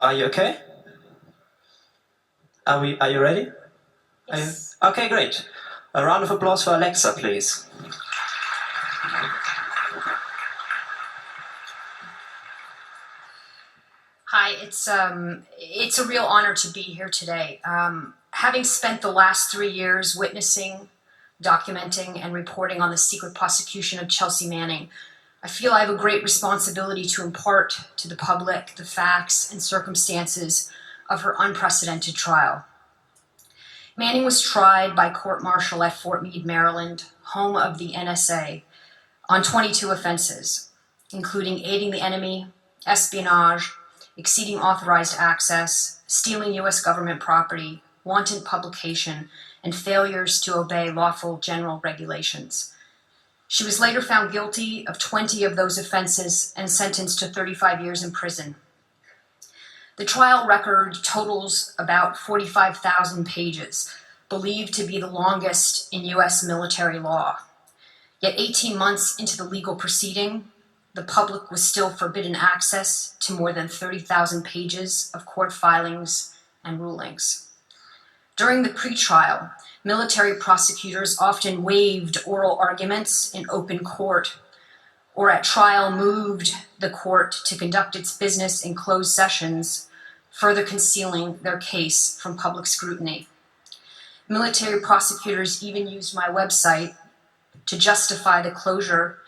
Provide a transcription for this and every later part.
Are you okay? Are you ready? Yes. Okay, great. A round of applause for Alexa, please. Hi, it's a real honor to be here today. Having spent the last 3 years witnessing, documenting, and reporting on the secret prosecution of Chelsea Manning, I feel I have a great responsibility to impart to the public the facts and circumstances of her unprecedented trial. Manning was tried by court-martial at Fort Meade, Maryland, home of the NSA, on 22 offenses, including aiding the enemy, espionage, exceeding authorized access, stealing U.S. government property, wanton publication, and failures to obey lawful general regulations. She was later found guilty of 20 of those offenses and sentenced to 35 years in prison. The trial record totals about 45,000 pages, believed to be the longest in U.S. military law. Yet 18 months into the legal proceeding, the public was still forbidden access to more than 30,000 pages of court filings and rulings. During the pretrial, military prosecutors often waived oral arguments in open court, or at trial moved the court to conduct its business in closed sessions, further concealing their case from public scrutiny. Military prosecutors even used my website to justify the closure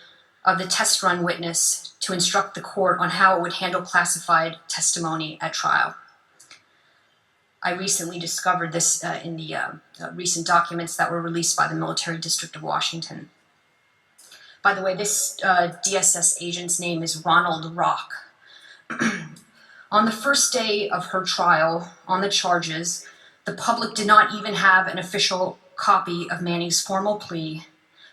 of the test run witness to instruct the court on how it would handle classified testimony at trial. I recently discovered this in the recent documents that were released by the Military District of Washington. By the way, this DSS agent's name is Ronald Rock. On the first day of her trial on the charges, the public did not even have an official copy of Manning's formal plea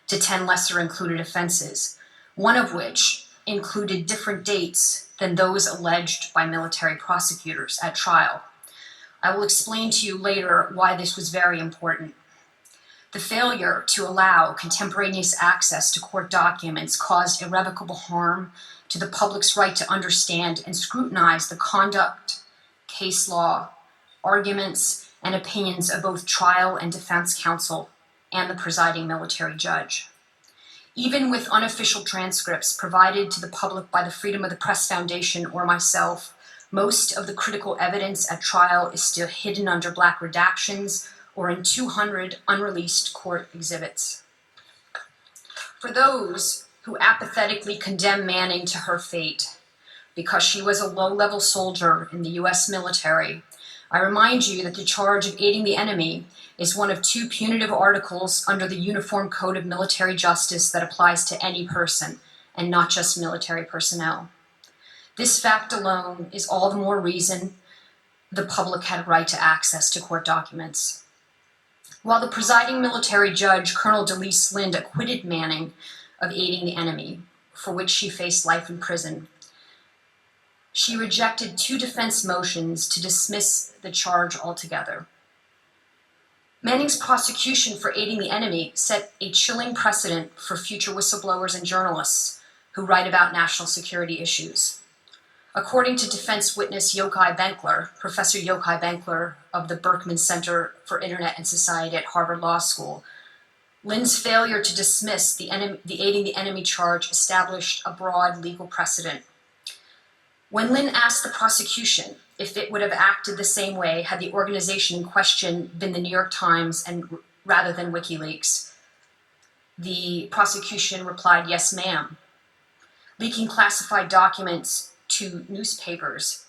to 10 lesser included offenses, one of which included different dates than those alleged by military prosecutors at trial. I will explain to you later why this was very important. The failure to allow contemporaneous access to court documents caused irrevocable harm to the public's right to understand and scrutinize the conduct, case law, arguments, and opinions of both trial and defense counsel and the presiding military judge. Even with unofficial transcripts provided to the public by the Freedom of the Press Foundation or myself, most of the critical evidence at trial is still hidden under black redactions or in 200 unreleased court exhibits. For those who apathetically condemn Manning to her fate because she was a low-level soldier in the U.S. military, I remind you that the charge of aiding the enemy is one of 2 punitive articles under the Uniform Code of Military Justice that applies to any person, and not just military personnel. This fact alone is all the more reason the public had a right to access to court documents. While the presiding military judge, Colonel Delise Lind, acquitted Manning of aiding the enemy, for which she faced life in prison, she rejected 2 defense motions to dismiss the charge altogether. Manning's prosecution for aiding the enemy set a chilling precedent for future whistleblowers and journalists who write about national security issues. According to defense witness Yochai Benkler, Professor Yochai Benkler of the Berkman Center for Internet and Society at Harvard Law School, Lind's failure to dismiss the aiding the enemy charge established a broad legal precedent. When Lind asked the prosecution if it would have acted the same way had the organization in question been the New York Times and rather than WikiLeaks, the prosecution replied, "Yes, ma'am." Leaking classified documents to newspapers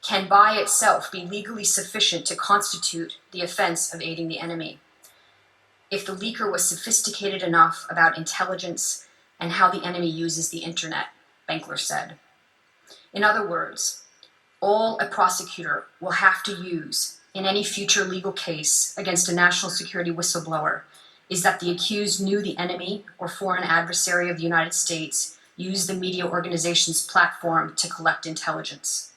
can by itself be legally sufficient to constitute the offense of aiding the enemy, if the leaker was sophisticated enough about intelligence and how the enemy uses the internet, Benkler said. In other words, all a prosecutor will have to use in any future legal case against a national security whistleblower is that the accused knew the enemy or foreign adversary of the United States used the media organization's platform to collect intelligence.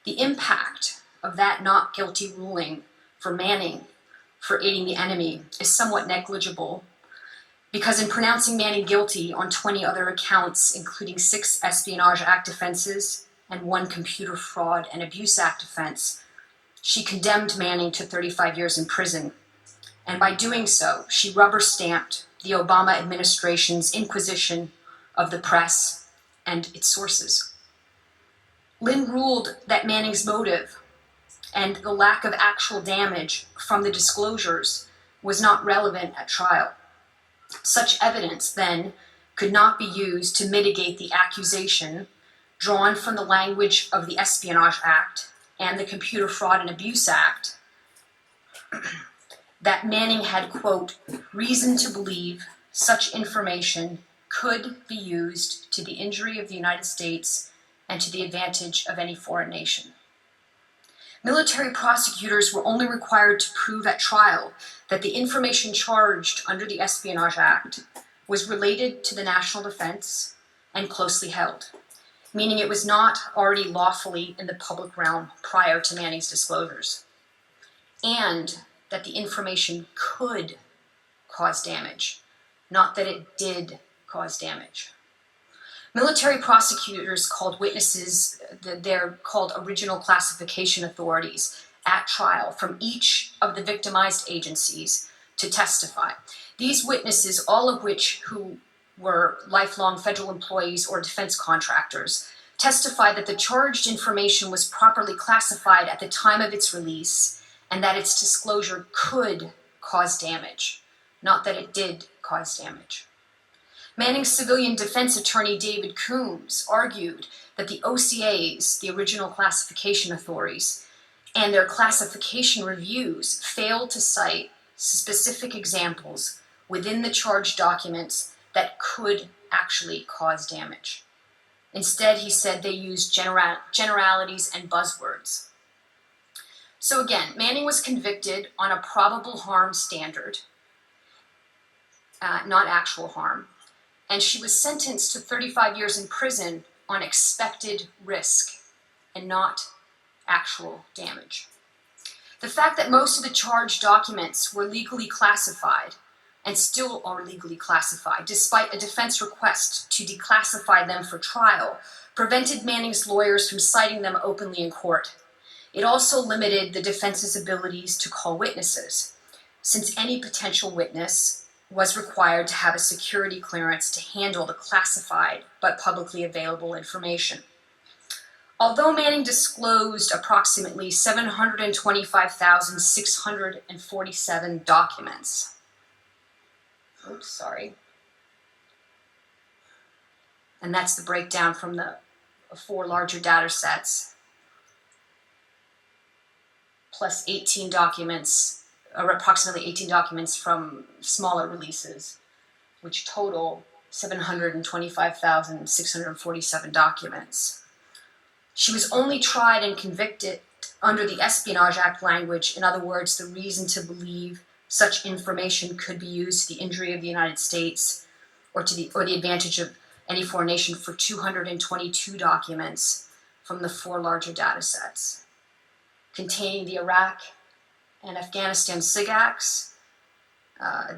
The impact of that not guilty ruling for Manning for aiding the enemy is somewhat negligible because in pronouncing Manning guilty on 20 other accounts, including 6 Espionage Act offenses and 1 Computer Fraud and Abuse Act offense, she condemned Manning to 35 years in prison. And by doing so, she rubber-stamped the Obama administration's inquisition of the press and its sources. Lynn ruled that Manning's motive and the lack of actual damage from the disclosures was not relevant at trial. Such evidence, then, could not be used to mitigate the accusation drawn from the language of the Espionage Act and the Computer Fraud and Abuse Act that Manning had, quote, reason to believe such information could be used to the injury of the United States and to the advantage of any foreign nation. Military prosecutors were only required to prove at trial that the information charged under the Espionage Act was related to the national defense and closely held, meaning it was not already lawfully in the public realm prior to Manning's disclosures, and that the information could cause damage, not that it did cause damage. Military prosecutors called witnesses, they're called original classification authorities, at trial from each of the victimized agencies to testify. These witnesses, all of which who were lifelong federal employees or defense contractors, testified that the charged information was properly classified at the time of its release and that its disclosure could cause damage, not that it did cause damage. Manning's civilian defense attorney David Coombs argued that the OCAs, the original classification authorities, and their classification reviews failed to cite specific examples within the charged documents that could actually cause damage. Instead, he said they used generalities and buzzwords. So again, Manning was convicted on a probable harm standard, not actual harm, and she was sentenced to 35 years in prison on expected risk and not actual damage. The fact that most of the charged documents were legally classified and still are legally classified, despite a defense request to declassify them for trial, prevented Manning's lawyers from citing them openly in court. It also limited the defense's abilities to call witnesses, since any potential witness was required to have a security clearance to handle the classified but publicly available information. Although Manning disclosed approximately 725,647 documents, and that's the breakdown from the 4 larger data sets, plus 18 documents, or approximately 18 documents from smaller releases, which total 725,647 documents. She was only tried and convicted under the Espionage Act language, in other words, the reason to believe such information could be used to the injury of the United States or the advantage of any foreign nation, for 222 documents from the 4 larger data sets, containing the Iraq and Afghanistan Sigacts,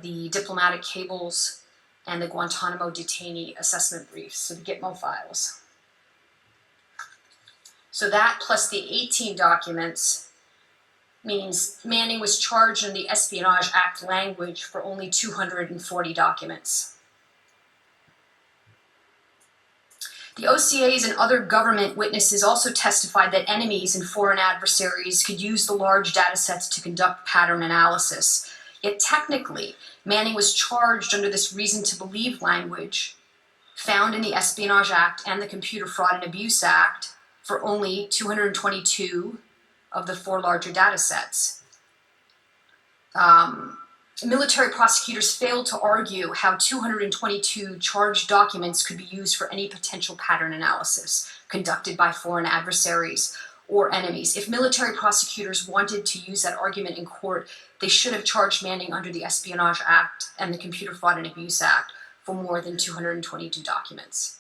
the diplomatic cables, and the Guantanamo detainee assessment briefs, so the Gitmo files. So that plus the 18 documents means Manning was charged in the Espionage Act language for only 240 documents. The OCAs and other government witnesses also testified that enemies and foreign adversaries could use the large data sets to conduct pattern analysis. Yet technically, Manning was charged under this reason to believe language found in the Espionage Act and the Computer Fraud and Abuse Act for only 222 of the 4 larger data sets. Military prosecutors failed to argue how 222 charged documents could be used for any potential pattern analysis conducted by foreign adversaries or enemies. If military prosecutors wanted to use that argument in court, they should have charged Manning under the Espionage Act and the Computer Fraud and Abuse Act for more than 222 documents.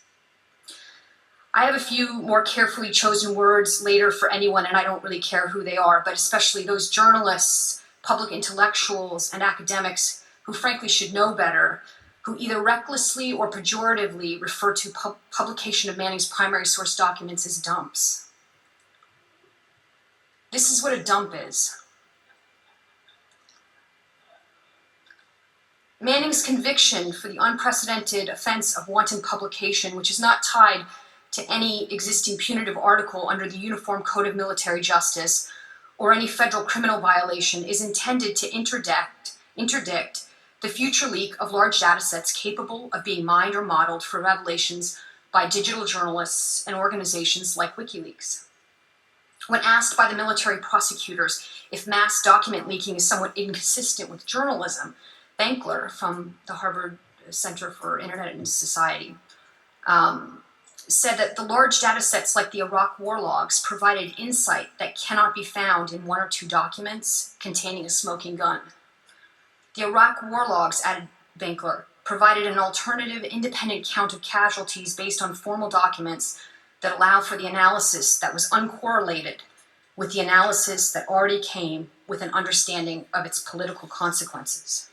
I have a few more carefully chosen words later for anyone, and I don't really care who they are, but especially those journalists, public intellectuals, and academics who frankly should know better, who either recklessly or pejoratively refer to publication of Manning's primary source documents as dumps. This is what a dump is. Manning's conviction for the unprecedented offense of wanton publication, which is not tied to any existing punitive article under the Uniform Code of Military Justice or any federal criminal violation, is intended to interdict the future leak of large data sets capable of being mined or modeled for revelations by digital journalists and organizations like WikiLeaks. When asked by the military prosecutors if mass document leaking is somewhat inconsistent with journalism, Bankler from the Harvard Center for Internet and Society said that the large data sets like the Iraq war logs provided insight that cannot be found in one or two documents containing a smoking gun. The Iraq war logs, added Bankler, provided an alternative independent count of casualties based on formal documents that allow for the analysis that was uncorrelated with the analysis that already came with an understanding of its political consequences.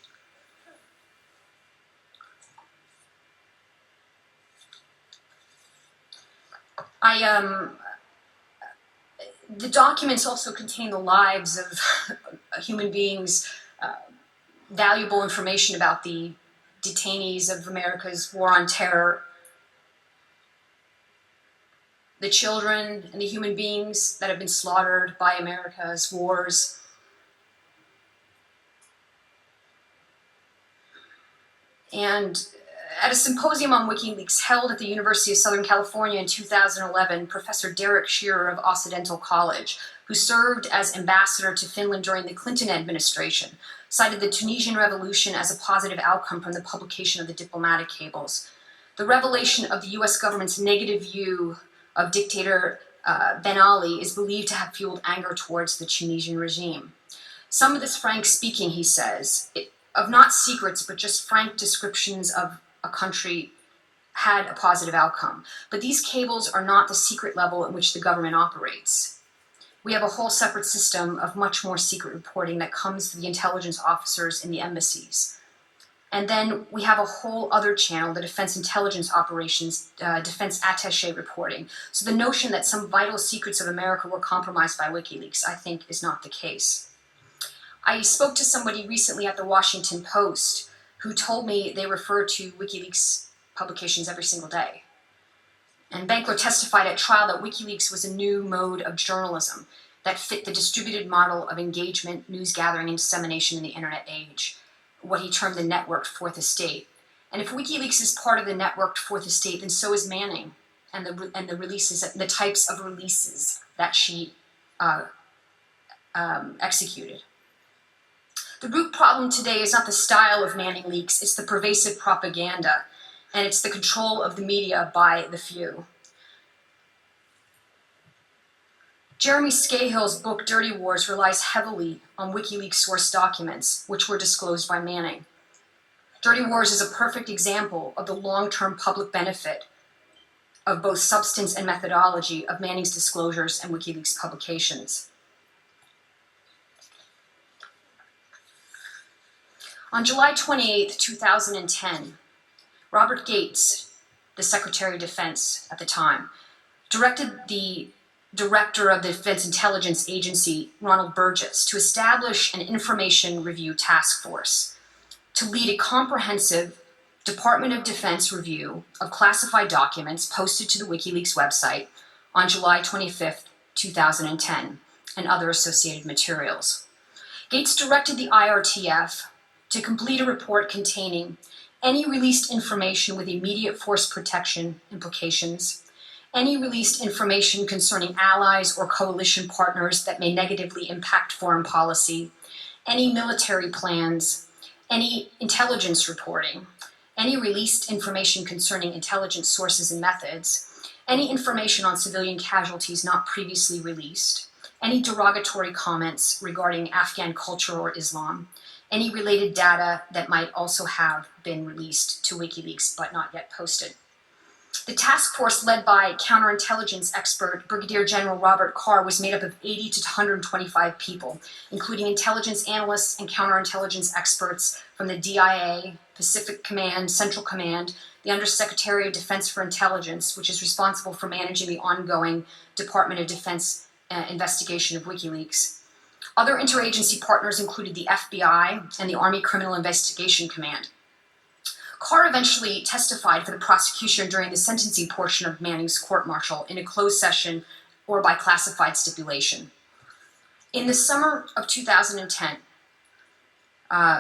The documents also contain the lives of human beings, valuable information about the detainees of America's war on terror, the children and the human beings that have been slaughtered by America's wars. And at a symposium on WikiLeaks held at the University of Southern California in 2011, Professor Derek Shearer of Occidental College, who served as ambassador to Finland during the Clinton administration, cited the Tunisian revolution as a positive outcome from the publication of the diplomatic cables. The revelation of the US government's negative view of dictator Ben Ali is believed to have fueled anger towards the Tunisian regime. Some of this frank speaking, he says, of not secrets, but just frank descriptions of a country had a positive outcome. But these cables are not the secret level at which the government operates. We have a whole separate system of much more secret reporting that comes to the intelligence officers in the embassies. And then we have a whole other channel, the Defense Intelligence Operations, Defense Attaché reporting. So the notion that some vital secrets of America were compromised by WikiLeaks, I think, is not the case. I spoke to somebody recently at the Washington Post who told me they refer to WikiLeaks publications every single day. And Bankler testified at trial that WikiLeaks was a new mode of journalism that fit the distributed model of engagement, news gathering, and dissemination in the internet age, what he termed the networked fourth estate. And if WikiLeaks is part of the networked fourth estate, then so is Manning and the releases, the types of releases that she executed. The root problem today is not the style of Manning leaks, it's the pervasive propaganda, and it's the control of the media by the few. Jeremy Scahill's book Dirty Wars relies heavily on WikiLeaks source documents, which were disclosed by Manning. Dirty Wars is a perfect example of the long-term public benefit of both substance and methodology of Manning's disclosures and WikiLeaks publications. On July 28, 2010, Robert Gates, the Secretary of Defense at the time, directed the Director of the Defense Intelligence Agency, Ronald Burgess, to establish an information review task force to lead a comprehensive Department of Defense review of classified documents posted to the WikiLeaks website on July 25, 2010, and other associated materials. Gates directed the IRTF to complete a report containing any released information with immediate force protection implications, any released information concerning allies or coalition partners that may negatively impact foreign policy, any military plans, any intelligence reporting, any released information concerning intelligence sources and methods, any information on civilian casualties not previously released, any derogatory comments regarding Afghan culture or Islam, any related data that might also have been released to WikiLeaks but not yet posted. The task force led by counterintelligence expert Brigadier General Robert Carr was made up of 80 to 125 people, including intelligence analysts and counterintelligence experts from the DIA, Pacific Command, Central Command, the Undersecretary of Defense for Intelligence, which is responsible for managing the ongoing Department of Defense investigation of WikiLeaks. Other interagency partners included the FBI and the Army Criminal Investigation Command. Carr eventually testified for the prosecution during the sentencing portion of Manning's court-martial in a closed session or by classified stipulation. In the summer of 2010,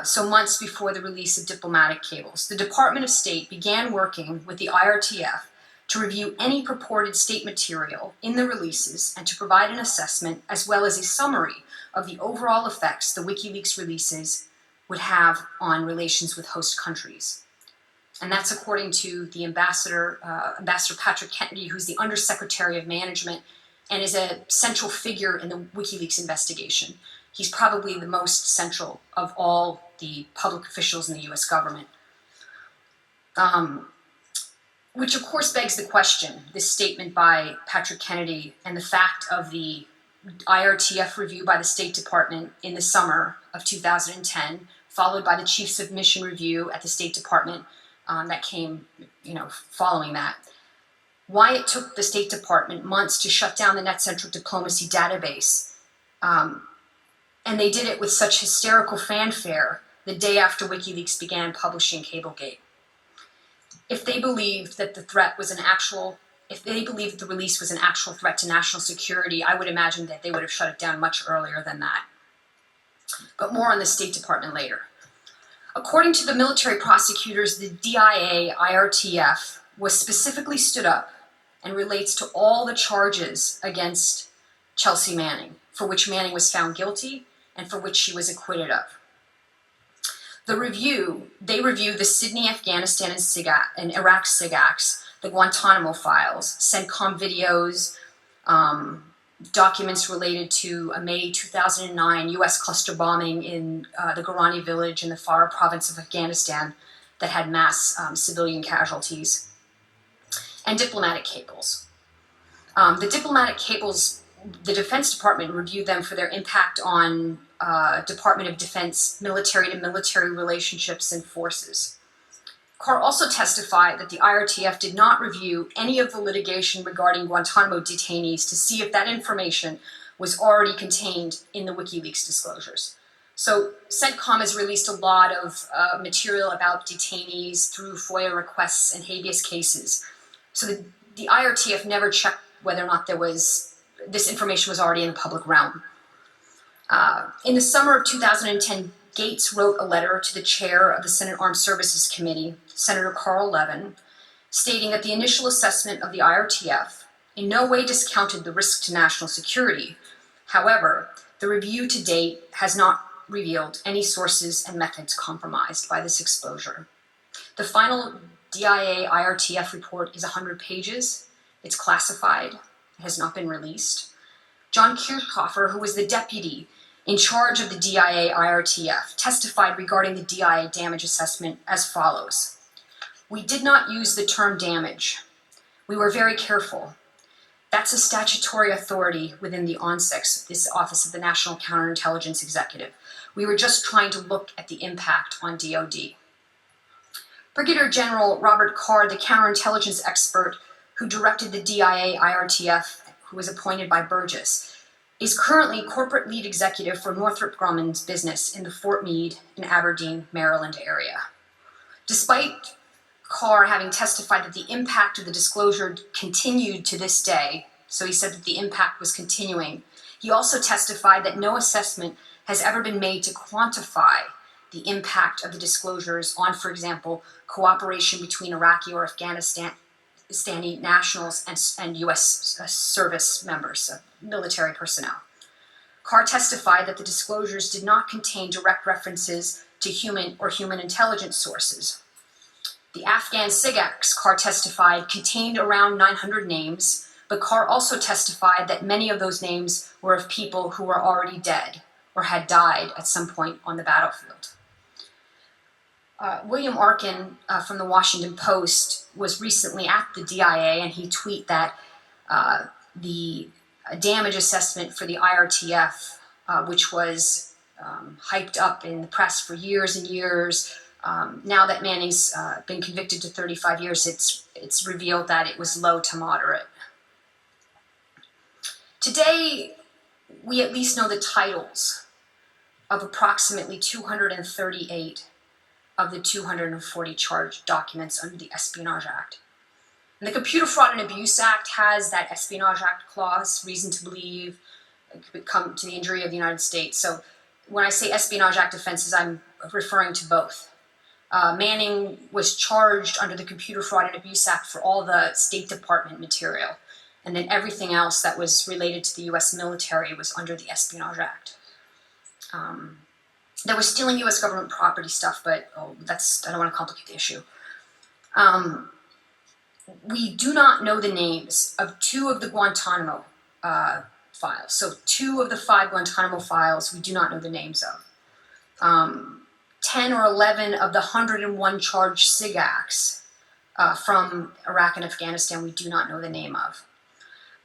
so months before the release of diplomatic cables, the Department of State began working with the IRTF to review any purported state material in the releases and to provide an assessment as well as a summary of the overall effects the WikiLeaks releases would have on relations with host countries. And that's according to the Ambassador Patrick Kennedy, who's the Undersecretary of Management and is a central figure in the WikiLeaks investigation. He's probably the most central of all the public officials in the US government. Which of course begs the question, this statement by Patrick Kennedy and the fact of the IRTF review by the State Department in the summer of 2010, followed by the Chiefs of Mission review at the State Department that came, following that. Why it took the State Department months to shut down the Net Central Diplomacy database. And they did it with such hysterical fanfare the day after WikiLeaks began publishing Cablegate. If they believed that the release was an actual threat to national security, I would imagine that they would have shut it down much earlier than that. But more on the State Department later. According to the military prosecutors, the DIA IRTF was specifically stood up and relates to all the charges against Chelsea Manning, for which Manning was found guilty and for which she was acquitted of. They review the Sydney, Afghanistan, and Iraq Sigacts, the Guantanamo Files, CENTCOM videos, documents related to a May 2009 U.S. cluster bombing in the Gorani village in the Farah province of Afghanistan that had mass civilian casualties, and diplomatic cables. The diplomatic cables, the Defense Department reviewed them for their impact on Department of Defense military-to-military relationships and forces. Carr also testified that the IRTF did not review any of the litigation regarding Guantanamo detainees to see if that information was already contained in the WikiLeaks disclosures. So CENTCOM has released a lot of material about detainees through FOIA requests and habeas cases. So the IRTF never checked whether or not this information was already in the public realm. In the summer of 2010, Gates wrote a letter to the chair of the Senate Armed Services Committee, Senator Carl Levin, stating that the initial assessment of the IRTF in no way discounted the risk to national security. However, the review to date has not revealed any sources and methods compromised by this exposure. The final DIA IRTF report is 100 pages. It's classified. It has not been released. John Kirchhofer, who was the deputy in charge of the DIA IRTF, testified regarding the DIA damage assessment as follows. We did not use the term damage. We were very careful. That's a statutory authority within the ONSEC, this Office of the National Counterintelligence Executive. We were just trying to look at the impact on DOD. Brigadier General Robert Carr, the counterintelligence expert who directed the DIA IRTF, who was appointed by Burgess, is currently corporate lead executive for Northrop Grumman's business in the Fort Meade and Aberdeen, Maryland area. Despite Carr having testified that the impact of the disclosure continued to this day, so he said that the impact was continuing, he also testified that no assessment has ever been made to quantify the impact of the disclosures on, for example, cooperation between Iraqi or Afghanistani nationals and U.S. service members, military personnel. Carr testified that the disclosures did not contain direct references to human or human intelligence sources. The Afghan Sigacts, Carr testified, contained around 900 names, but Carr also testified that many of those names were of people who were already dead or had died at some point on the battlefield. William Arkin from the Washington Post was recently at the DIA, and he tweeted that the damage assessment for the IRTF, which was hyped up in the press for years and years, Now that Manning's been convicted to 35 years, it's revealed that it was low to moderate. Today, we at least know the titles of approximately 238 of the 240 charged documents under the Espionage Act. And the Computer Fraud and Abuse Act has that Espionage Act clause, reason to believe, it could come to the injury of the United States. So when I say Espionage Act offenses, I'm referring to both. Manning was charged under the Computer Fraud and Abuse Act for all the State Department material. And then everything else that was related to the U.S. military was under the Espionage Act. There was stealing U.S. government property stuff, but I don't want to complicate the issue. We do not know the names of 2 of the Guantanamo files. So 2 of the 5 Guantanamo files we do not know the names of. 10 or 11 of the 101 charged Sigacts from Iraq and Afghanistan we do not know the name of.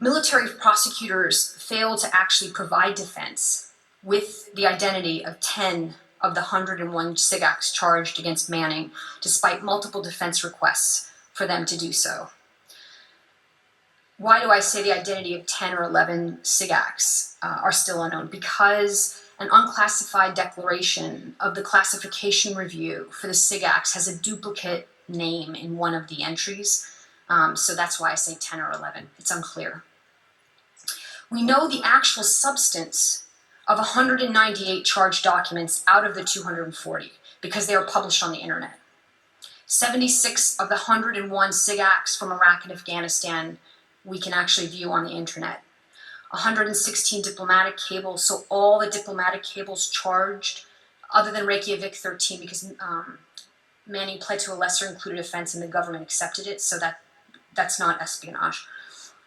Military prosecutors failed to actually provide defense with the identity of 10 of the 101 Sigacts charged against Manning, despite multiple defense requests for them to do so. Why do I say the identity of 10 or 11 Sigacts are still unknown? Because an unclassified declaration of the classification review for the Sigacts has a duplicate name in one of the entries, so that's why I say 10 or 11. It's unclear. We know the actual substance of 198 charged documents out of the 240 because they are published on the internet. 76 of the 101 Sigacts from Iraq and Afghanistan we can actually view on the internet. 116 diplomatic cables, so all the diplomatic cables charged, other than Reykjavik 13, because Manning pled to a lesser included offense and the government accepted it, so that's not espionage.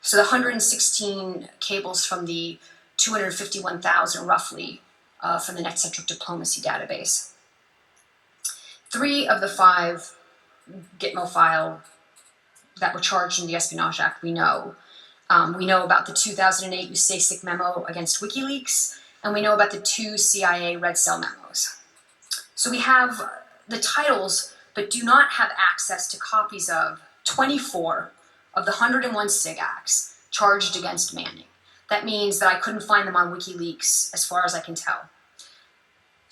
So the 116 cables from the 251,000 roughly from the Net-Centric Diplomacy database. 3 of the 5 Gitmo file that were charged in the Espionage Act we know. We know about the 2008 USASIC memo against WikiLeaks, and we know about the 2 CIA Red Cell memos. So we have the titles, but do not have access to copies of 24 of the 101 Sigacts charged against Manning. That means that I couldn't find them on WikiLeaks as far as I can tell.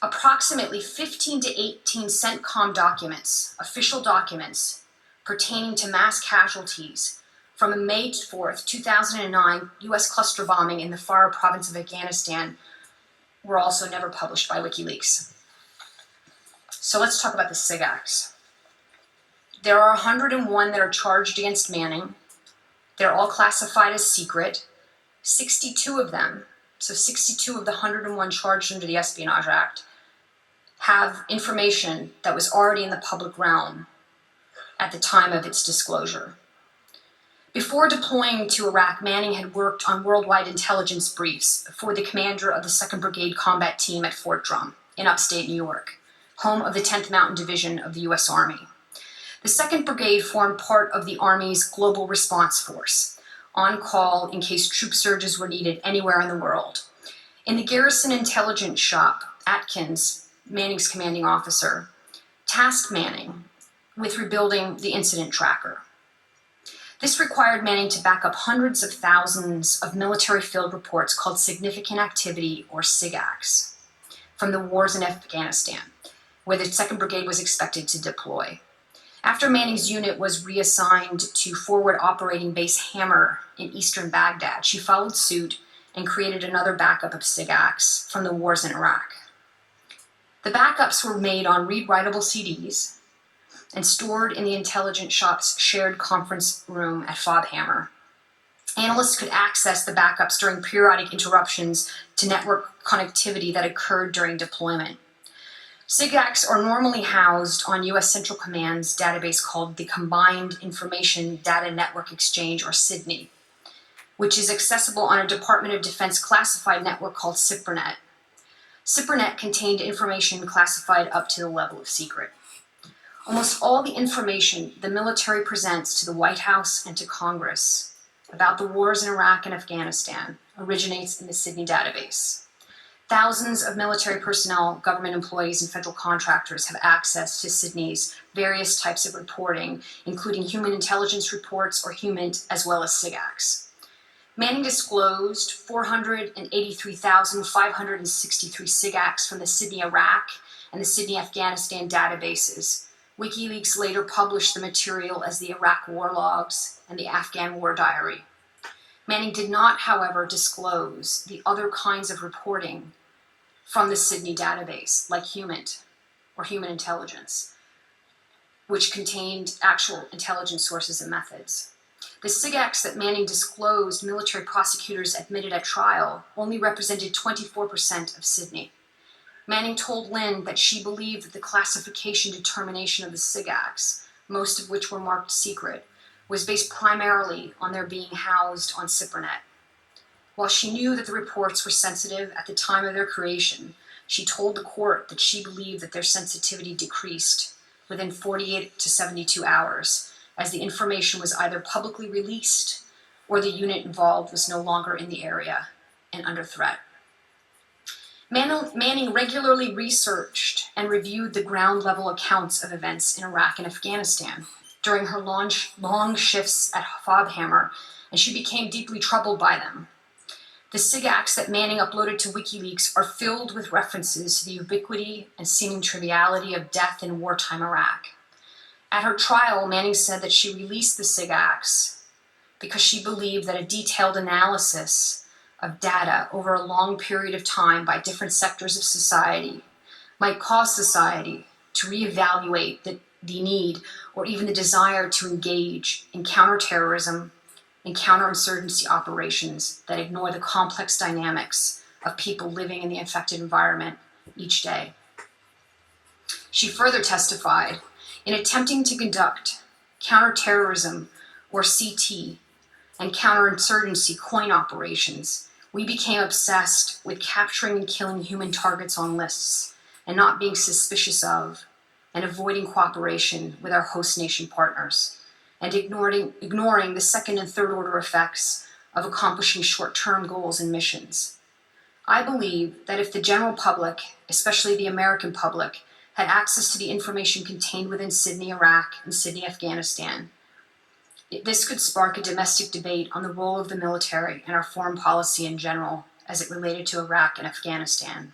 Approximately 15 to 18 CENTCOM documents, official documents, pertaining to mass casualties from a May 4th, 2009 U.S. cluster bombing in the Farah province of Afghanistan were also never published by WikiLeaks. So let's talk about the Sigacts. There are 101 that are charged against Manning. They're all classified as secret. 62 of them, so 62 of the 101 charged under the Espionage Act, have information that was already in the public realm at the time of its disclosure. Before deploying to Iraq, Manning had worked on worldwide intelligence briefs for the commander of the 2nd Brigade Combat Team at Fort Drum in upstate New York, home of the 10th Mountain Division of the U.S. Army. The 2nd Brigade formed part of the Army's Global Response Force, on call in case troop surges were needed anywhere in the world. In the Garrison Intelligence Shop, Atkins, Manning's commanding officer, tasked Manning with rebuilding the incident tracker. This required Manning to back up hundreds of thousands of military field reports called Significant Activity, or Sigacts, from the wars in Afghanistan, where the 2nd Brigade was expected to deploy. After Manning's unit was reassigned to Forward Operating Base Hammer in eastern Baghdad, she followed suit and created another backup of Sigacts from the wars in Iraq. The backups were made on read-writable CDs and stored in the intelligence shop's shared conference room at Fob Hammer. Analysts could access the backups during periodic interruptions to network connectivity that occurred during deployment. Sigacts are normally housed on U.S. Central Command's database called the Combined Information Data Network Exchange, or CIDNE, which is accessible on a Department of Defense classified network called CIPRNet. CIPRNet contained information classified up to the level of secret. Almost all the information the military presents to the White House and to Congress about the wars in Iraq and Afghanistan originates in the CIDNE database. Thousands of military personnel, government employees, and federal contractors have access to Sydney's various types of reporting, including human intelligence reports or HUMINT, as well as Sigacts. Manning disclosed 483,563 Sigacts from the Sydney, Iraq, and the Sydney, Afghanistan databases. WikiLeaks later published the material as the Iraq War Logs and the Afghan War Diary. Manning did not, however, disclose the other kinds of reporting from the Sydney database, like HUMINT, or human intelligence, which contained actual intelligence sources and methods. The Sigacts that Manning disclosed military prosecutors admitted at trial only represented 24% of Sydney. Manning told Lynn that she believed that the classification determination of the Sigacts, most of which were marked secret, was based primarily on their being housed on CIPRNet. While she knew that the reports were sensitive at the time of their creation, she told the court that she believed that their sensitivity decreased within 48 to 72 hours, as the information was either publicly released or the unit involved was no longer in the area and under threat. Manning regularly researched and reviewed the ground-level accounts of events in Iraq and Afghanistan during her long shifts at Fobhammer, and she became deeply troubled by them. The Sigacts that Manning uploaded to WikiLeaks are filled with references to the ubiquity and seeming triviality of death in wartime Iraq. At her trial, Manning said that she released the Sigacts because she believed that a detailed analysis of data over a long period of time by different sectors of society might cause society to reevaluate the need or even the desire to engage in counterterrorism and counterinsurgency operations that ignore the complex dynamics of people living in the affected environment each day. She further testified, in attempting to conduct counterterrorism, or CT, and counterinsurgency coin operations, we became obsessed with capturing and killing human targets on lists and not being suspicious of and avoiding cooperation with our host nation partners, and ignoring the second and third order effects of accomplishing short-term goals and missions. I believe that if the general public, especially the American public, had access to the information contained within Sydney, Iraq, and Sydney, Afghanistan, this could spark a domestic debate on the role of the military and our foreign policy in general as it related to Iraq and Afghanistan.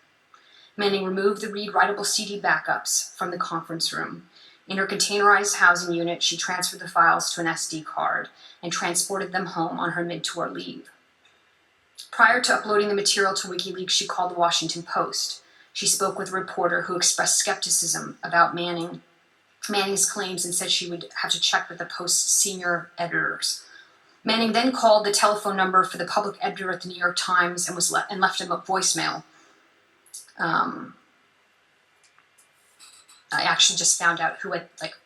Manning removed the read-writable CD backups from the conference room. In her containerized housing unit, she transferred the files to an SD card and transported them home on her mid-tour leave. Prior to uploading the material to WikiLeaks, she called the Washington Post. She spoke with a reporter who expressed skepticism about Manning's claims and said she would have to check with the Post's senior editors. Manning then called the telephone number for the public editor at the New York Times and left him a voicemail. I actually just found out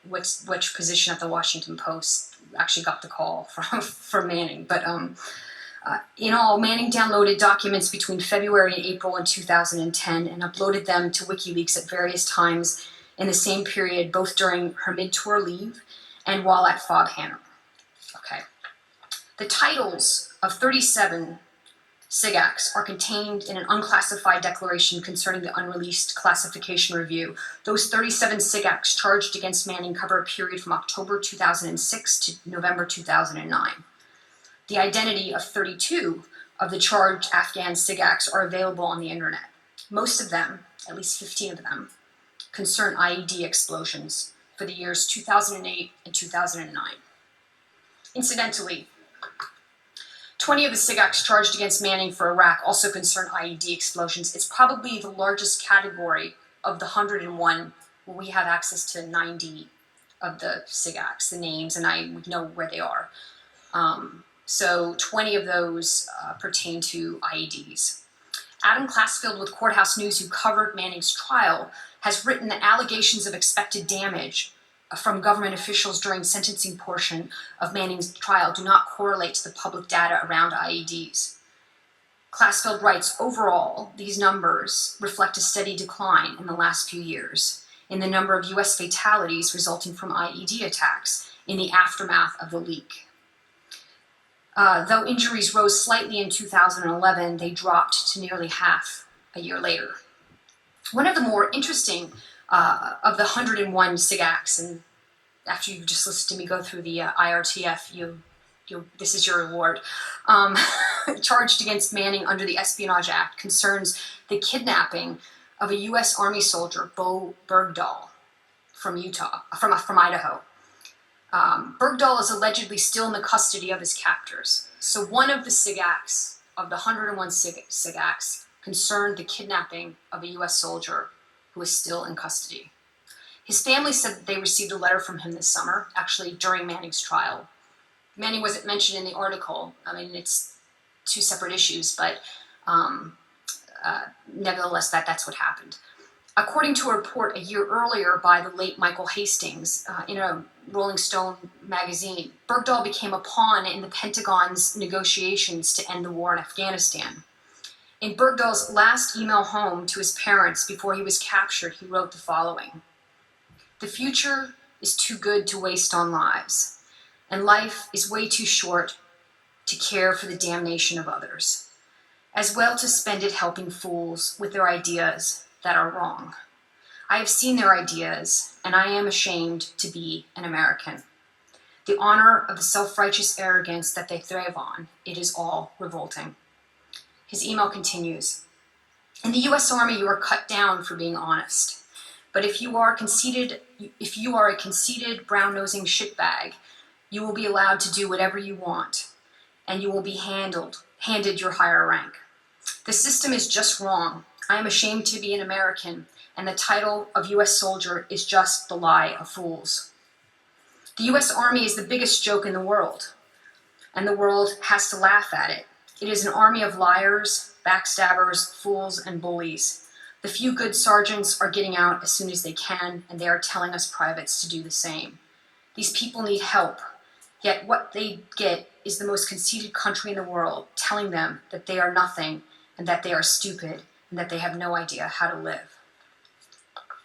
which position at the Washington Post actually got the call from Manning. But in all, Manning downloaded documents between February and April in 2010 and uploaded them to WikiLeaks at various times in the same period, both during her mid-tour leave and while at Fobhammer. Okay. The titles of 37 Sigacts are contained in an unclassified declaration concerning the unreleased classification review. Those 37 Sigacts charged against Manning cover a period from October 2006 to November 2009. The identity of 32 of the charged Afghan Sigacts are available on the internet. Most of them, at least 15 of them, concern IED explosions for the years 2008 and 2009. Incidentally, 20 of the Sigacts charged against Manning for Iraq also concern IED explosions. It's probably the largest category of the 101 where we have access to 90 of the Sigacts, the names, and I would know where they are. So 20 of those pertain to IEDs. Adam Classfield with Courthouse News, who covered Manning's trial, has written that allegations of expected damage from government officials during sentencing portion of Manning's trial do not correlate to the public data around IEDs. Classfield writes, overall, these numbers reflect a steady decline in the last few years in the number of U.S. fatalities resulting from IED attacks in the aftermath of the leak. Though injuries rose slightly in 2011, they dropped to nearly half a year later. One of the more interesting of the 101 Sigacts, and after you just listened to me go through the IRTF, this is your reward, charged against Manning under the Espionage Act concerns the kidnapping of a U.S. Army soldier, Bo Bergdahl, from Idaho. Bergdahl is allegedly still in the custody of his captors. So one of the Sigacts, of the 101 Sigacts, concerned the kidnapping of a U.S. soldier who is still in custody. His family said that they received a letter from him this summer, actually during Manning's trial. Manning wasn't mentioned in the article. I mean, it's two separate issues, but nevertheless, that's what happened. According to a report a year earlier by the late Michael Hastings in a Rolling Stone magazine, Bergdahl became a pawn in the Pentagon's negotiations to end the war in Afghanistan. In Bergdahl's last email home to his parents before he was captured, he wrote the following: "The future is too good to waste on lives, and life is way too short to care for the damnation of others, as well to spend it helping fools with their ideas that are wrong. I have seen their ideas, and I am ashamed to be an American. The honor of the self-righteous arrogance that they thrive on, it is all revolting." His email continues: "In the U.S. Army, you are cut down for being honest. But if you are a conceited, brown-nosing shitbag, you will be allowed to do whatever you want, and you will be handed your higher rank. The system is just wrong. I am ashamed to be an American, and the title of U.S. soldier is just the lie of fools. The U.S. Army is the biggest joke in the world, and the world has to laugh at it. It is an army of liars, backstabbers, fools, and bullies. The few good sergeants are getting out as soon as they can, and they are telling us privates to do the same. These people need help, yet what they get is the most conceited country in the world telling them that they are nothing, and that they are stupid, and that they have no idea how to live."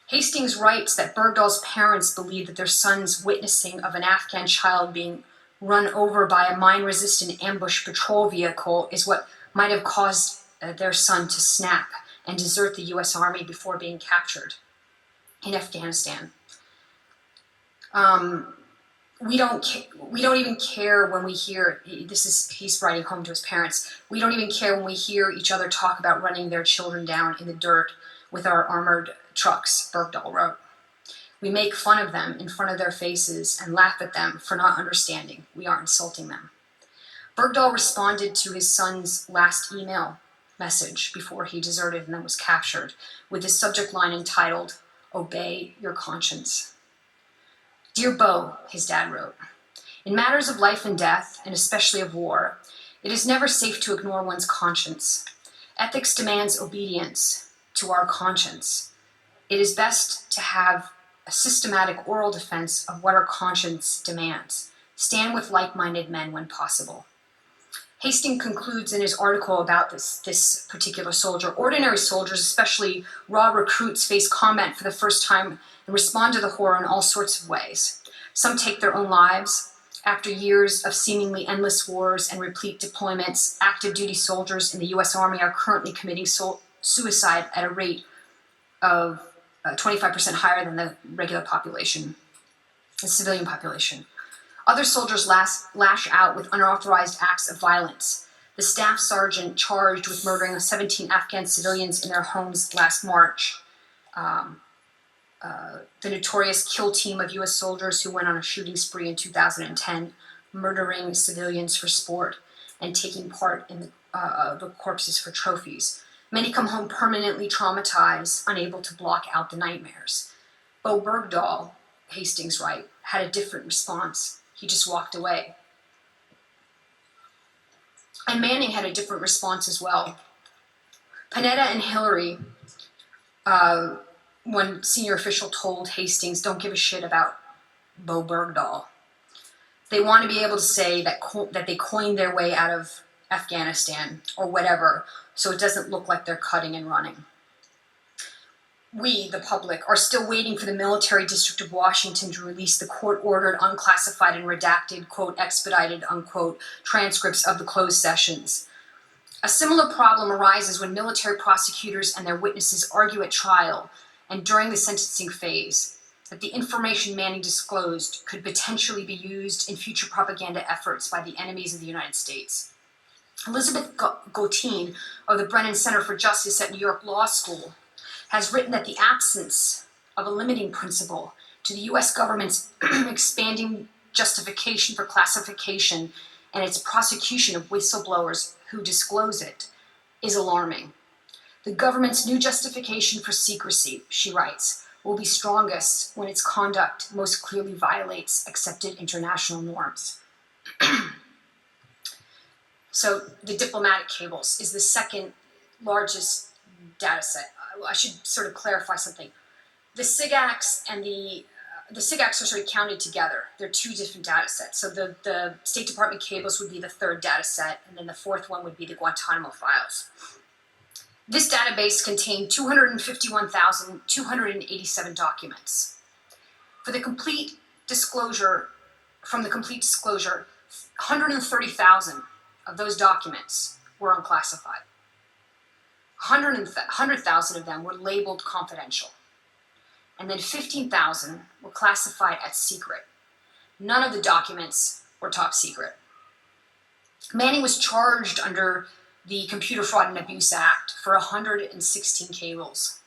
Hastings writes that Bergdahl's parents believe that their son's witnessing of an Afghan child being run over by a mine-resistant ambush patrol vehicle is what might have caused their son to snap and desert the U.S. Army before being captured in Afghanistan. We don't even care when we hear, he's writing home to his parents, "We don't even care when we hear each other talk about running their children down in the dirt with our armored trucks," Bergdahl wrote. "We make fun of them in front of their faces and laugh at them for not understanding. We are insulting them." Bergdahl responded to his son's last email message before he deserted and then was captured with the subject line entitled, "Obey your conscience." "Dear Bo," his dad wrote, "in matters of life and death, and especially of war, it is never safe to ignore one's conscience. Ethics demands obedience to our conscience. It is best to have a systematic oral defense of what our conscience demands. Stand with like-minded men when possible." Hastings concludes in his article about this particular soldier: "Ordinary soldiers, especially raw recruits, face combat for the first time and respond to the horror in all sorts of ways. Some take their own lives. After years of seemingly endless wars and replete deployments, active duty soldiers in the U.S. Army are currently committing suicide at a rate of 25% higher than the regular population, the civilian population. Other soldiers lash out with unauthorized acts of violence. The staff sergeant charged with murdering 17 Afghan civilians in their homes last March, the notorious kill team of U.S. soldiers who went on a shooting spree in 2010, murdering civilians for sport and taking part in the corpses for trophies. Many come home permanently traumatized, unable to block out the nightmares. Bo Bergdahl," Hastings writes, "had a different response. He just walked away." And Manning had a different response as well. Panetta and Hillary, one senior official told Hastings, "Don't give a shit about Bo Bergdahl. They want to be able to say that they coined their way out of Afghanistan or whatever, so it doesn't look like they're cutting and running. We, the public, are still waiting for the Military District of Washington to release the court-ordered, unclassified, and redacted, quote, expedited, unquote, transcripts of the closed sessions. A similar problem arises when military prosecutors and their witnesses argue at trial and during the sentencing phase that the information Manning disclosed could potentially be used in future propaganda efforts by the enemies of the United States. Elizabeth Gauthier of the Brennan Center for Justice at New York Law School has written that the absence of a limiting principle to the U.S. government's expanding justification for classification and its prosecution of whistleblowers who disclose it is alarming. The government's new justification for secrecy, she writes, will be strongest when its conduct most clearly violates accepted international norms. So the diplomatic cables is the second largest data set. I should sort of clarify something. The Sigacts and the Sigacts are sort of counted together. They're two different data sets. So the State Department cables would be the third data set, and then the fourth one would be the Guantanamo Files. This database contained 251,287 documents. From the complete disclosure, 130,000 of those documents were unclassified. 100,000 of them were labeled confidential. And then 15,000 were classified as secret. None of the documents were top secret. Manning was charged under the Computer Fraud and Abuse Act for 116 cables.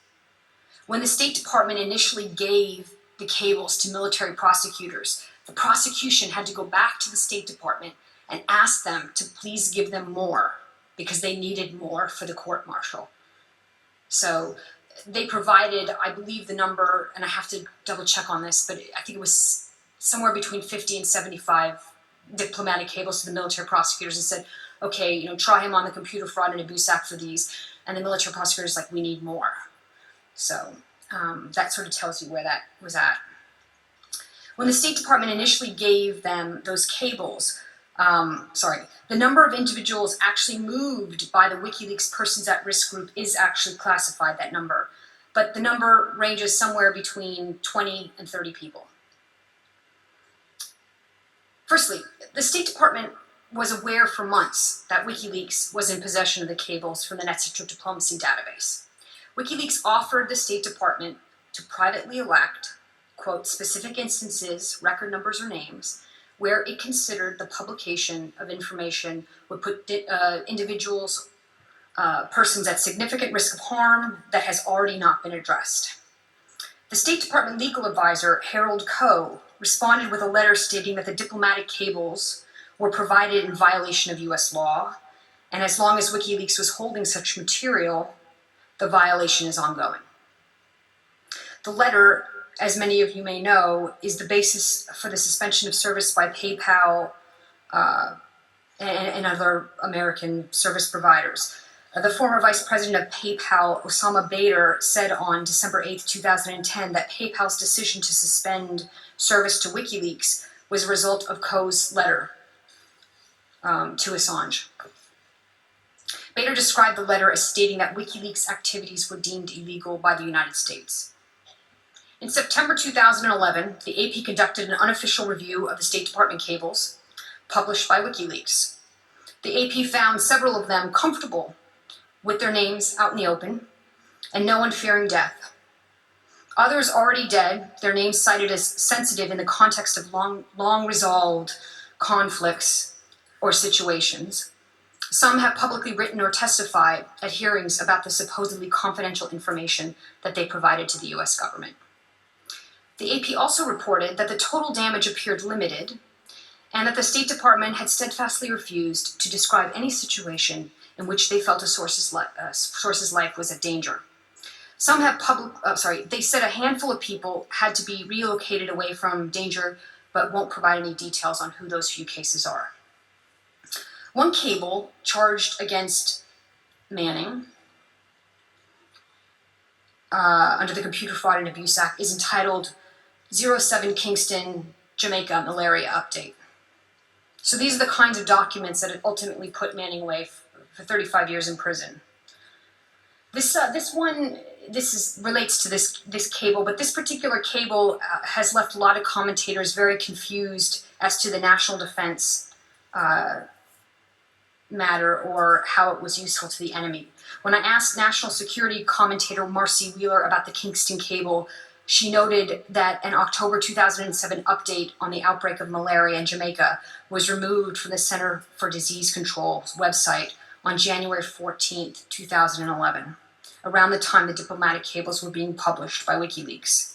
When the State Department initially gave the cables to military prosecutors, the prosecution had to go back to the State Department and ask them to please give them more because they needed more for the court-martial. So they provided, I believe the number, and I have to double check on this, but I think it was somewhere between 50 and 75 diplomatic cables to the military prosecutors and said, okay, try him on the Computer Fraud and Abuse Act for these. And the military prosecutors like, we need more. So that sort of tells you where that was at. When the State Department initially gave them those cables, the number of individuals actually moved by the WikiLeaks Persons at Risk group is actually classified, that number. But the number ranges somewhere between 20 and 30 people. Firstly, the State Department was aware for months that WikiLeaks was in possession of the cables from the Net-Central Diplomacy database. WikiLeaks offered the State Department to privately elect, quote, specific instances, record numbers or names, where it considered the publication of information would put individuals, persons at significant risk of harm that has already not been addressed. The State Department legal advisor, Harold Coe, responded with a letter stating that the diplomatic cables were provided in violation of U.S. law, and as long as WikiLeaks was holding such material, the violation is ongoing. The letter, as many of you may know, is the basis for the suspension of service by PayPal and other American service providers. The former vice president of PayPal, Osama Bader, said on December 8, 2010, that PayPal's decision to suspend service to WikiLeaks was a result of Coe's letter to Assange. Bader described the letter as stating that WikiLeaks activities were deemed illegal by the United States. In September 2011, the AP conducted an unofficial review of the State Department cables published by WikiLeaks. The AP found several of them comfortable with their names out in the open and no one fearing death. Others already dead, their names cited as sensitive in the context of long resolved conflicts or situations. Some have publicly written or testified at hearings about the supposedly confidential information that they provided to the US government. The AP also reported that the total damage appeared limited and that the State Department had steadfastly refused to describe any situation in which they felt a source's life was at danger. Some have they said a handful of people had to be relocated away from danger, but won't provide any details on who those few cases are. One cable charged against Manning under the Computer Fraud and Abuse Act is entitled 07 Kingston, Jamaica Malaria Update. So these are the kinds of documents that ultimately put Manning away for 35 years in prison. This relates to this cable, but this particular cable has left a lot of commentators very confused as to the national defense matter or how it was useful to the enemy. When I asked national security commentator Marcy Wheeler about the Kingston cable, she noted that an October 2007 update on the outbreak of malaria in Jamaica was removed from the Center for Disease Control's website on January 14th, 2011, around the time the diplomatic cables were being published by WikiLeaks.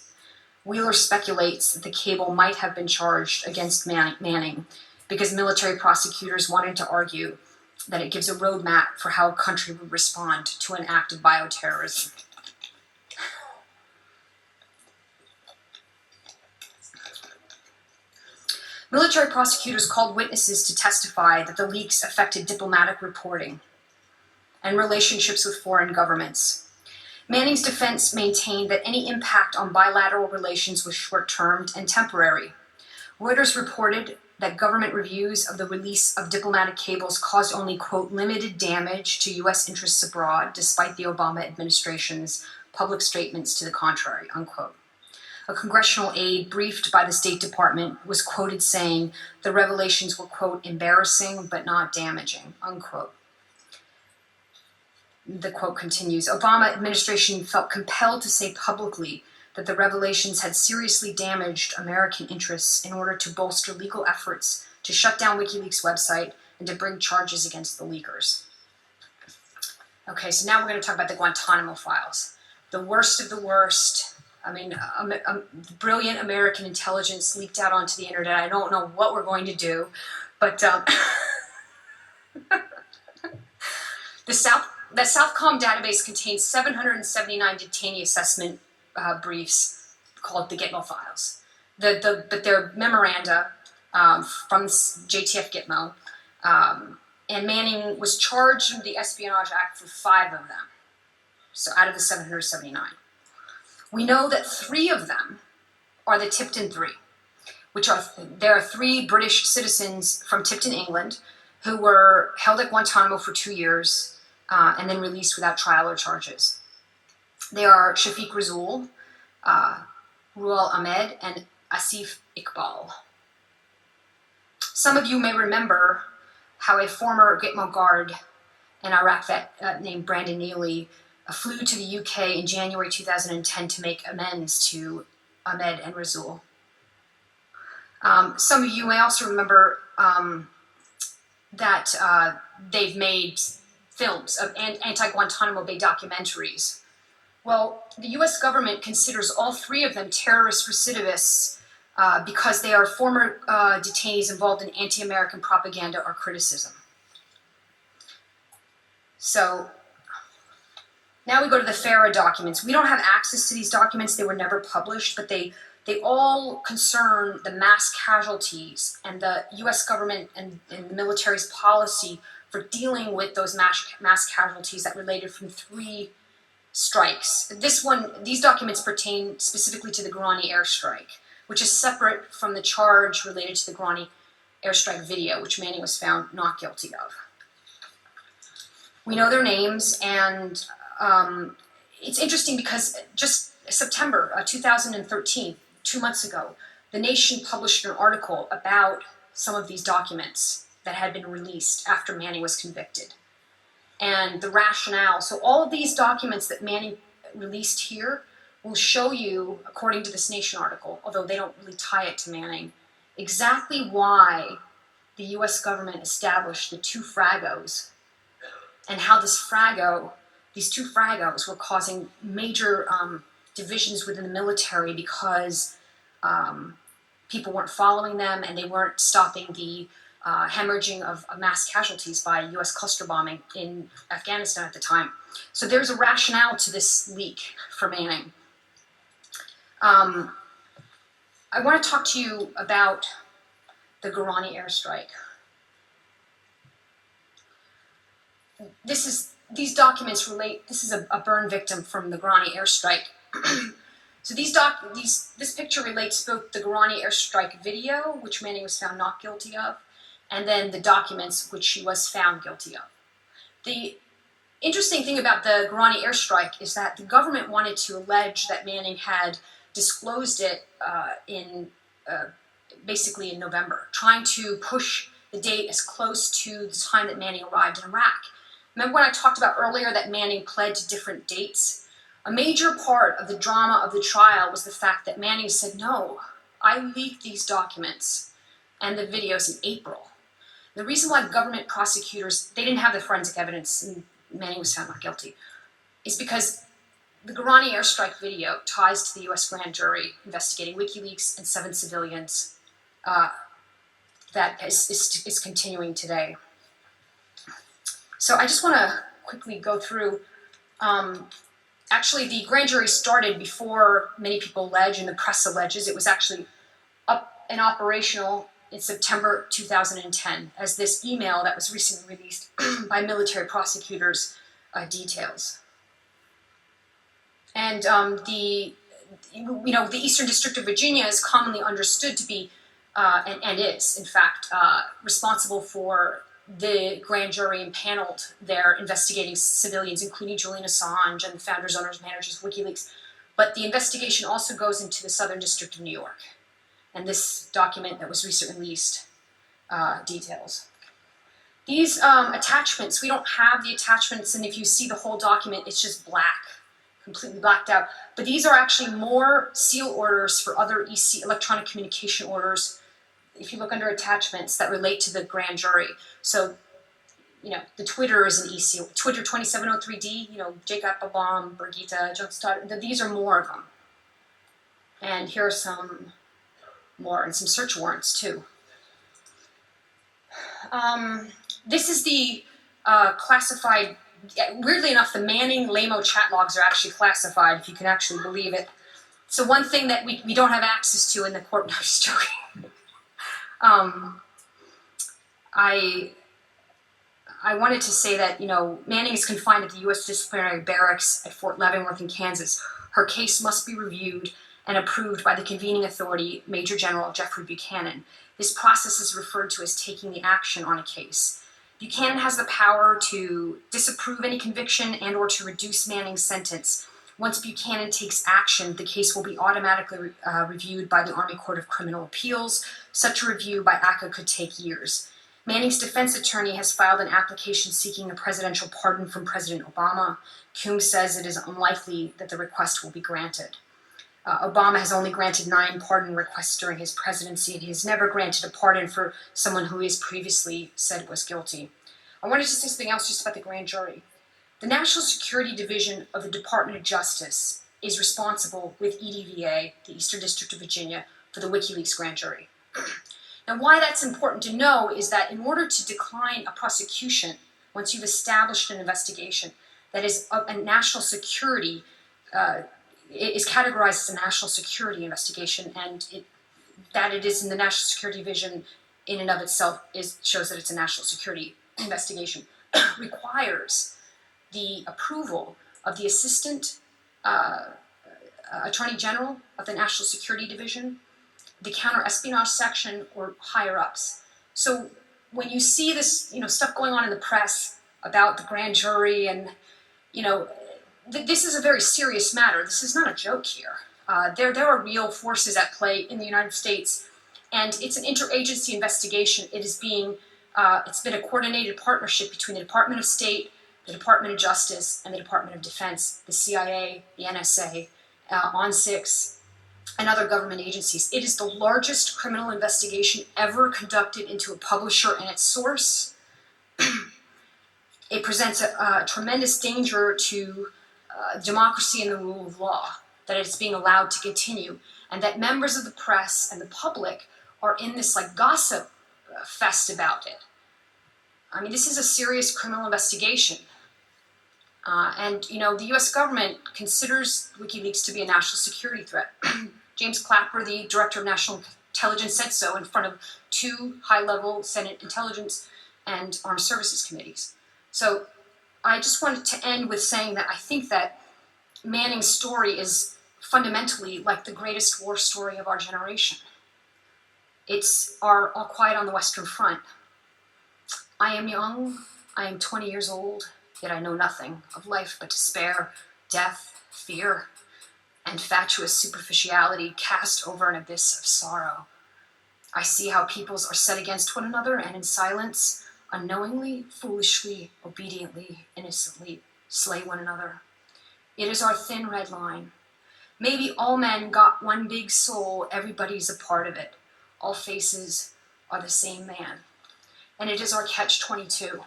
Wheeler speculates that the cable might have been charged against Manning because military prosecutors wanted to argue that it gives a roadmap for how a country would respond to an act of bioterrorism. Military prosecutors called witnesses to testify that the leaks affected diplomatic reporting and relationships with foreign governments. Manning's defense maintained that any impact on bilateral relations was short-term and temporary. Reuters reported that government reviews of the release of diplomatic cables caused only, quote, limited damage to U.S. interests abroad, despite the Obama administration's public statements to the contrary, unquote. A congressional aide briefed by the State Department was quoted saying the revelations were, quote, embarrassing but not damaging, unquote. The quote continues, Obama administration felt compelled to say publicly that the revelations had seriously damaged American interests in order to bolster legal efforts to shut down WikiLeaks' website and to bring charges against the leakers. Okay, so now we're going to talk about the Guantanamo Files. The worst of the worst. I mean, brilliant American intelligence leaked out onto the internet. I don't know what we're going to do, but the Southcom database contains 779 detainee assessment briefs called the Gitmo Files. But they're memoranda from JTF Gitmo, and Manning was charged under the Espionage Act for 5 of them, so out of the 779. We know that 3 of them are the Tipton 3, there are 3 British citizens from Tipton, England, who were held at Guantanamo for 2 years and then released without trial or charges. They are Shafiq Rasool, Rual Ahmed, and Asif Iqbal. Some of you may remember how a former Gitmo guard in Iraq vet named Brandon Neely flew to the UK in January 2010 to make amends to Ahmed and Rasool. Some of you may also remember that they've made films of anti-Guantanamo Bay documentaries. Well, the US government considers all 3 of them terrorist recidivists because they are former detainees involved in anti-American propaganda or criticism. So now we go to the FARA documents. We don't have access to these documents. They were never published, but they all concern the mass casualties and the US government and the military's policy for dealing with those mass casualties that related from 3 strikes. These documents pertain specifically to the Guarani airstrike, which is separate from the charge related to the Guarani airstrike video, which Manning was found not guilty of. We know their names, and it's interesting because just September 2013, 2 months ago, The Nation published an article about some of these documents that had been released after Manning was convicted. And the rationale, so all of these documents that Manning released here will show you, according to this Nation article, although they don't really tie it to Manning, exactly why the US government established the 2 fragos and how these 2 fragos were causing major divisions within the military because people weren't following them and they weren't stopping the hemorrhaging of mass casualties by US cluster bombing in Afghanistan at the time. So there's a rationale to this leak for Manning. I want to talk to you about the Guarani airstrike. These documents relate, this is a burn victim from the Guarani airstrike. So this picture relates both the Guarani airstrike video, which Manning was found not guilty of, and then the documents which she was found guilty of. The interesting thing about the Guarani airstrike is that the government wanted to allege that Manning had disclosed it basically in November, trying to push the the date as close to the time that Manning arrived in Iraq. Remember when I talked about earlier that Manning pled to different dates? A major part of the drama of the trial was the fact that Manning said, no, I leaked these documents and the videos in April. The reason why government prosecutors, they didn't have the forensic evidence and Manning was found not guilty, is because the Guantanamo airstrike video ties to the U.S. grand jury investigating WikiLeaks and 7 civilians that is continuing today. So I just want to quickly go through. Actually, the grand jury started before many people allege and the press alleges. It was actually up and operational in September 2010 as this email that was recently released by military prosecutors details. And the Eastern District of Virginia is commonly understood to be, and is, in fact, responsible for the grand jury impaneled there investigating civilians, including Julian Assange and the founders, owners, managers of WikiLeaks. But the investigation also goes into the Southern District of New York. And this document that was recently released details. These attachments, we don't have the attachments, and if you see the whole document, it's just black, completely blacked out. But these are actually more seal orders for other EC, electronic communication orders, if you look under attachments that relate to the grand jury. So, the Twitter is an EC, Twitter 2703D, Jacob Abam, Brigitte, Johnstad, these are more of them. And here are some more, and some search warrants too. This is the classified, weirdly enough, the Manning Lamo chat logs are actually classified, if you can actually believe it. So one thing that we don't have access to in the court, no, I'm just joking. I wanted to say that, Manning is confined at the U.S. Disciplinary Barracks at Fort Leavenworth in Kansas. Her case must be reviewed and approved by the convening authority, Major General Jeffrey Buchanan. This process is referred to as taking the action on a case. Buchanan has the power to disapprove any conviction and or to reduce Manning's sentence. Once Buchanan takes action, the case will be automatically reviewed by the Army Court of Criminal Appeals. Such a review by ACCA could take years. Manning's defense attorney has filed an application seeking a presidential pardon from President Obama. Coombs says it is unlikely that the request will be granted. Obama has only granted 9 pardon requests during his presidency, and he has never granted a pardon for someone who is previously said was guilty. I wanted to say something else just about the grand jury. The National Security Division of the Department of Justice is responsible with EDVA, the Eastern District of Virginia, for the WikiLeaks grand jury. Now, why that's important to know is that in order to decline a prosecution, once you've established an investigation that is a national security, it is categorized as a national security investigation, and that it is in the National Security Division in and of itself shows that it's a national security investigation, requires the approval of the Assistant Attorney General of the National Security Division, the Counter-Espionage Section, or higher-ups. So when you see this, stuff going on in the press about the grand jury and, this is a very serious matter. This is not a joke here. There are real forces at play in the United States, and it's an interagency investigation. It's been a coordinated partnership between the Department of State, the Department of Justice, and the Department of Defense, the CIA, the NSA, ON6, and other government agencies. It is the largest criminal investigation ever conducted into a publisher and its source. It presents a tremendous danger to democracy and the rule of law, that it's being allowed to continue, and that members of the press and the public are in this gossip fest about it. I mean, this is a serious criminal investigation. And the U.S. government considers WikiLeaks to be a national security threat. James Clapper, the Director of National Intelligence, said so in front of 2 high-level Senate Intelligence and Armed Services Committees. So I just wanted to end with saying that I think that Manning's story is fundamentally like the greatest war story of our generation. It's our All Quiet on the Western Front. I am young, I am 20 years old, yet I know nothing of life but despair, death, fear, and fatuous superficiality cast over an abyss of sorrow. I see how peoples are set against one another and in silence, unknowingly, foolishly, obediently, innocently slay one another. It is our thin red line. Maybe all men got one big soul, everybody's a part of it. All faces are the same man. And it is our catch-22.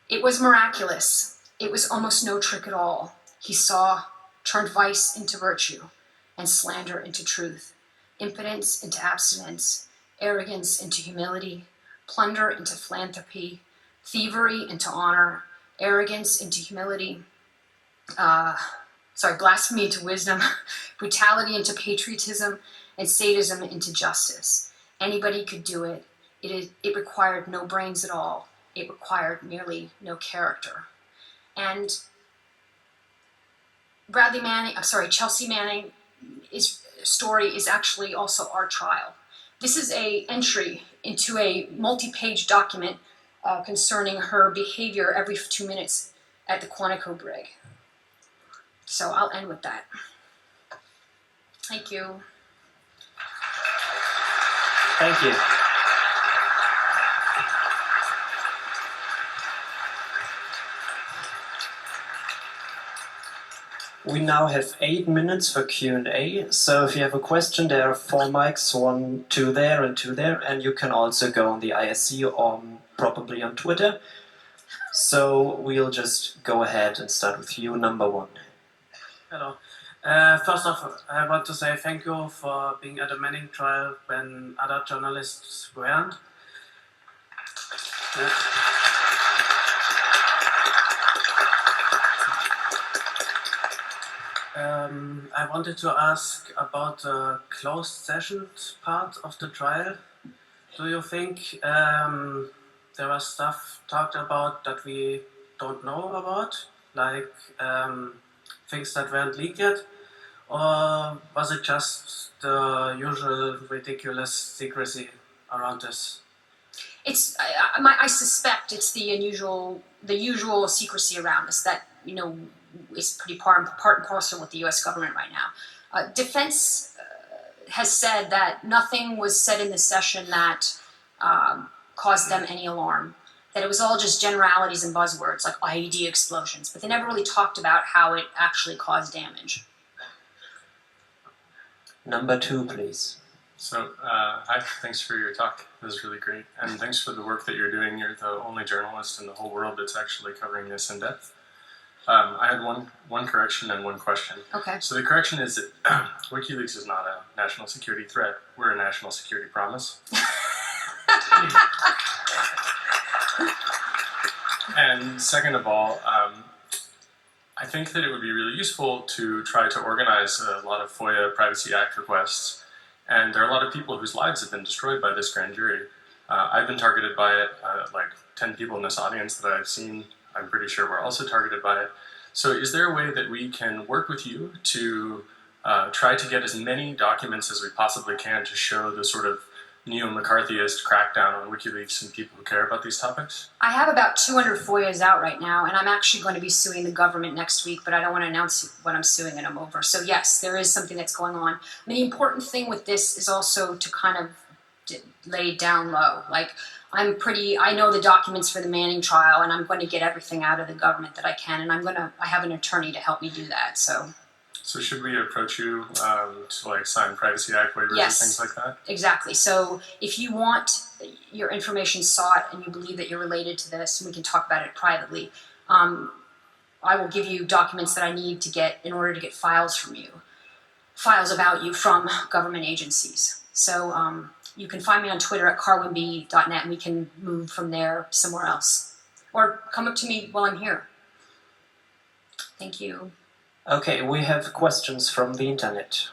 It was miraculous. It was almost no trick at all. He saw, turned vice into virtue, and slander into truth, impotence into abstinence, arrogance into humility, plunder into philanthropy, thievery into honor, arrogance into humility, blasphemy into wisdom, brutality into patriotism, and sadism into justice. Anybody could do it. It required no brains at all. It required merely no character. And Chelsea Manning's story is actually also our trial. This is an entry into a multi-page document concerning her behavior every 2 minutes at the Quantico brig. So I'll end with that. Thank you. Thank you. We now have 8 minutes for Q&A, so if you have a question, there are 4 mics, 2 there and 2 there, and you can also go on the ISC or probably on Twitter. So we'll just go ahead and start with you, number 1. Hello. First off, I want to say thank you for being at the Manning trial when other journalists weren't. I wanted to ask about the closed sessions part of the trial. Do you think there was stuff talked about that we don't know about, like things that weren't leaked yet? Or was it just the usual ridiculous secrecy around this? I suspect it's the usual secrecy around us that, is pretty part and parcel with the U.S. government right now. Defense has said that nothing was said in the session that caused them any alarm, that it was all just generalities and buzzwords like IED explosions, but they never really talked about how it actually caused damage. Number 2, please. So, hi, thanks for your talk. It was really great. And thanks for the work that you're doing. You're the only journalist in the whole world that's actually covering this in depth. I had one correction and one question. Okay. So the correction is that WikiLeaks is not a national security threat. We're a national security promise. And second of all, I think that it would be really useful to try to organize a lot of FOIA Privacy Act requests. And there are a lot of people whose lives have been destroyed by this grand jury. I've been targeted by it. Like 10 people in this audience that I've seen, I'm pretty sure were also targeted by it. So is there a way that we can work with you to try to get as many documents as we possibly can to show the sort of neo-McCarthyist crackdown on WikiLeaks and people who care about these topics? I have about 200 FOIAs out right now, and I'm actually going to be suing the government next week, but I don't want to announce when I'm suing and I'm over. So yes, there is something that's going on. I mean, the important thing with this is also to kind of lay down low. Like, I know the documents for the Manning trial, and I'm going to get everything out of the government that I can, and I have an attorney to help me do that, so. So should we approach you to like sign Privacy Act waivers Yes, and things like that? Exactly. So if you want your information sought and you believe that you're related to this, and we can talk about it privately, I will give you documents that I need to get in order to get files from you, files about you from government agencies. So you can find me on Twitter at carwinb.net, and we can move from there somewhere else. Or come up to me while I'm here. Thank you. Okay, we have questions from the internet.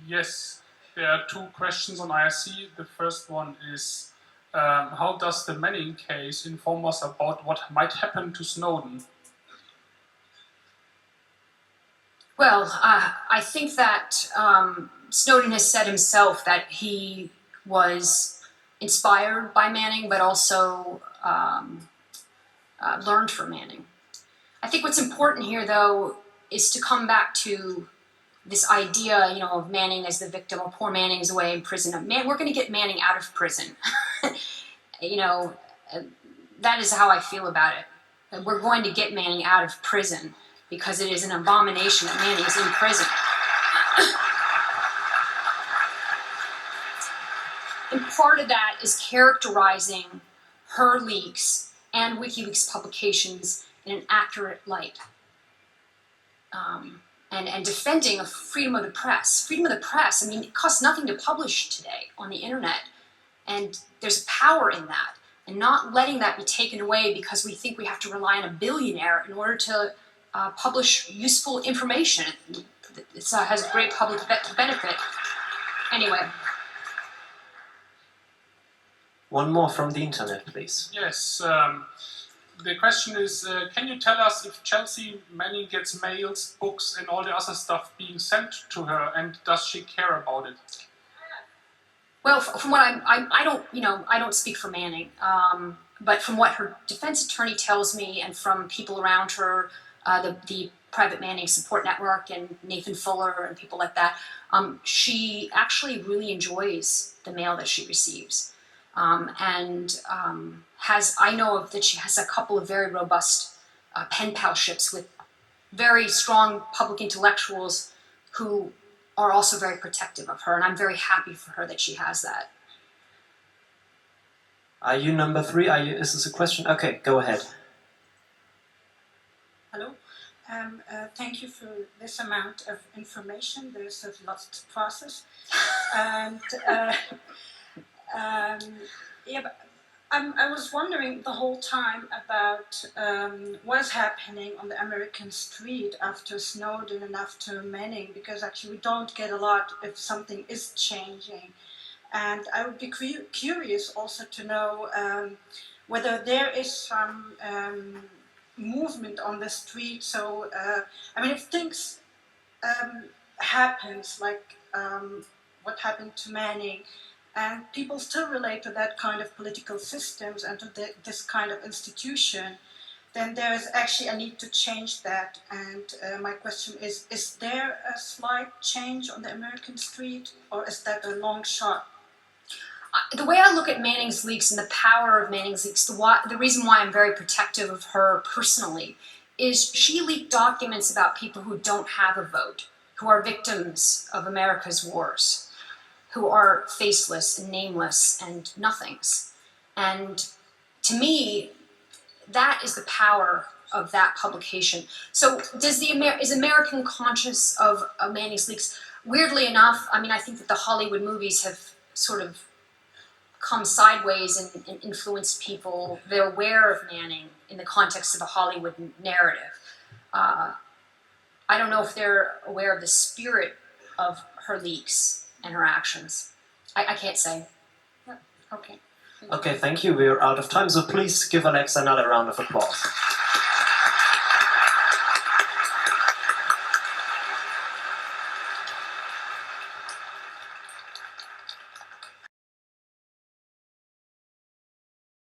Yes, there are 2 questions on IRC. The first one is, how does the Manning case inform us about what might happen to Snowden? Well, I think that Snowden has said himself that he was inspired by Manning, but also learned from Manning. I think what's important here, though, is to come back to this idea, of Manning as the victim, or poor Manning is away in prison. We're going to get Manning out of prison. That is how I feel about it. That we're going to get Manning out of prison because it is an abomination that Manning is in prison. And part of that is characterizing her leaks and WikiLeaks publications in an accurate light. And defending of freedom of the press. Freedom of the press, it costs nothing to publish today on the internet. And there's power in that. And not letting that be taken away because we think we have to rely on a billionaire in order to publish useful information. It has great public benefit. Anyway. One more from the internet, please. Yes. The question is, can you tell us if Chelsea Manning gets mails, books, and all the other stuff being sent to her, and does she care about it? Well, from what I don't speak for Manning, but from what her defense attorney tells me, and from people around her, the Private Manning Support Network and Nathan Fuller and people like that, she actually really enjoys the mail that she receives, I know that she has a couple of very robust pen palships with very strong public intellectuals who are also very protective of her, and I'm very happy for her that she has that. Are you number 3? Is this a question? Okay, go ahead. Hello. Thank you for this amount of information. There's a lot to process. And I was wondering the whole time about what's happening on the American street after Snowden and after Manning, because actually we don't get a lot if something is changing. And I would be curious also to know whether there is some movement on the street. So, if things happens like what happened to Manning, and people still relate to that kind of political systems and to this kind of institution, then there is actually a need to change that. And my question is there a slight change on the American street, or is that a long shot? The way I look at Manning's leaks and the power of Manning's leaks, the reason why I'm very protective of her personally, is she leaked documents about people who don't have a vote, who are victims of America's wars, who are faceless and nameless and nothings. And to me, that is the power of that publication. So is American conscious of Manning's leaks? Weirdly enough, I think that the Hollywood movies have sort of come sideways and influenced people. They're aware of Manning in the context of a Hollywood narrative. I don't know if they're aware of the spirit of her leaks and her actions. I can't say. Yeah. Okay. Okay, thank you. We're out of time, so please give Alexa another round of applause.